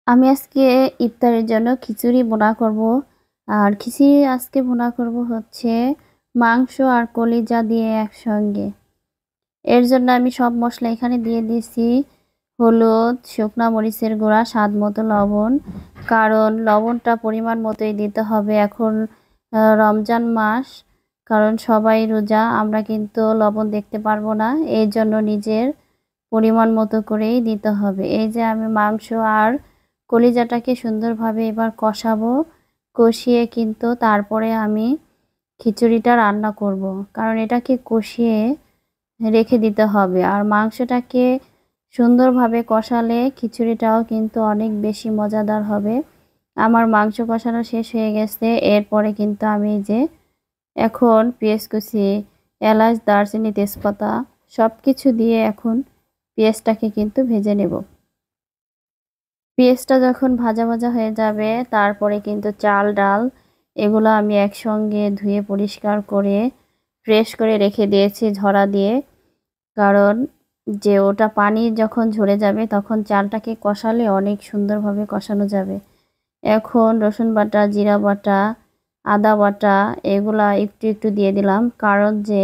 আমি আজকে ইফতারের জন্য খিচুড়ি ভুনা করব। আর খিচুড়ি আজকে ভুনা করব হচ্ছে মাংস আর কলিজা দিয়ে একসঙ্গে। এর জন্য আমি সব মশলা এখানে দিয়ে দিয়েছি। হলুদ, শুকনা মরিচের গুঁড়া, স্বাদ মতো লবণ। কারণ লবণটা পরিমাণ মতোই দিতে হবে। এখন রমজান মাস, কারণ সবাই রোজা, আমরা কিন্তু লবণ দেখতে পারবো না। এই জন্য নিজের পরিমাণ মতো করেই দিতে হবে। এই যে আমি মাংস আর কলিজাটাকে সুন্দরভাবে এবার কষাবো। কষিয়ে কিন্তু তারপরে আমি খিচুড়িটা রান্না করব। কারণ এটাকে কষিয়ে রেখে দিতে হবে। আর মাংসটাকে সুন্দরভাবে কষালে খিচুড়িটাও কিন্তু অনেক বেশি মজাদার হবে। আমার মাংস কষানো শেষ হয়ে গেছে। এরপরে কিন্তু আমি যে এখন পেঁয়াজ কুচি, এলাচ, দারচিনি, তেজপাতা সব কিছু দিয়ে এখন পেঁয়াজটাকে কিন্তু ভেজে নেব। পেঁয়াজটা যখন ভাজা ভাজা হয়ে যাবে তারপরে কিন্তু চাল ডাল এগুলো আমি একসঙ্গে ধুয়ে পরিষ্কার করে ফ্রেশ করে রেখে দিয়েছি ঝরা দিয়ে। কারণ যে ওটা পানি যখন ঝরে যাবে তখন চালটাকে কষালে অনেক সুন্দরভাবে কষানো যাবে। এখন রসুন বাটা, জিরা বাটা, আদা বাটা এগুলা একটু একটু দিয়ে দিলাম। কারণ যে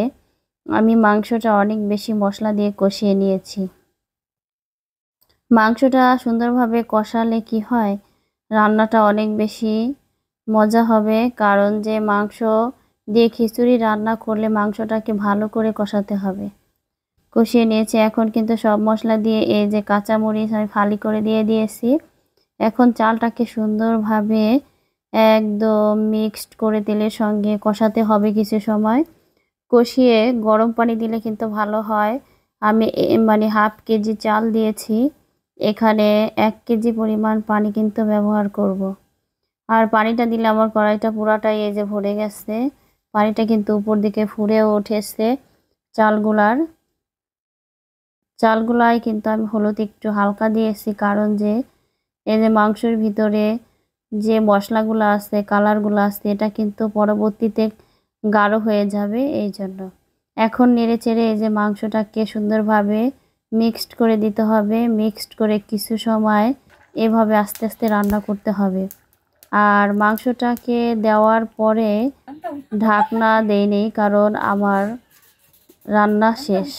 আমি মাংসটা অনেক বেশি মশলা দিয়ে কষিয়ে নিয়েছি। মাংসটা সুন্দরভাবে কষালে কি হয়, রান্নাটা অনেক বেশি মজা হবে। কারণ যে মাংস দিয়ে খিচুড়ি রান্না করলে মাংসটাকে ভালো করে কষাতে হবে। কষিয়ে নিয়েছি। এখন কিন্তু সব মশলা দিয়ে এই যে কাঁচামরিচ আমি ফালি করে দিয়ে দিয়েছি। এখন চালটাকে সুন্দরভাবে একদম মিক্সড করে তেলের সঙ্গে কষাতে হবে কিছু সময়। কষিয়ে গরম পানি দিলে কিন্তু ভালো হয়। আমি মানে হাফ কেজি চাল দিয়েছি, এখানে 1 কেজি পরিমাণ পানি কিন্তু ব্যবহার করব। আর পানিটা দিলে আমার কড়াইটা পুরাটাই এই যে ভরে গেছে। পানিটা কিন্তু উপর দিকে ফুঁড়েও উঠেছে। চালগুলায় কিন্তু আমি হলুদ একটু হালকা দিয়েছি। কারণ যে এই যে মাংসের ভিতরে যে মশলাগুলো আছে, কালারগুলো আছে, এটা কিন্তু পরবর্তীতে গাঢ় হয়ে যাবে, এই জন্য। এখন নেড়ে চেড়ে এই যে মাংসটাকে সুন্দরভাবে মিক্সড করে দিতে হবে। মিক্সড করে কিছু সময় এভাবে আস্তে আস্তে রান্না করতে হবে। আর মাংসটাকে দেওয়ার পরে ঢাকনা দেইনি, কারণ আমার রান্না শেষ।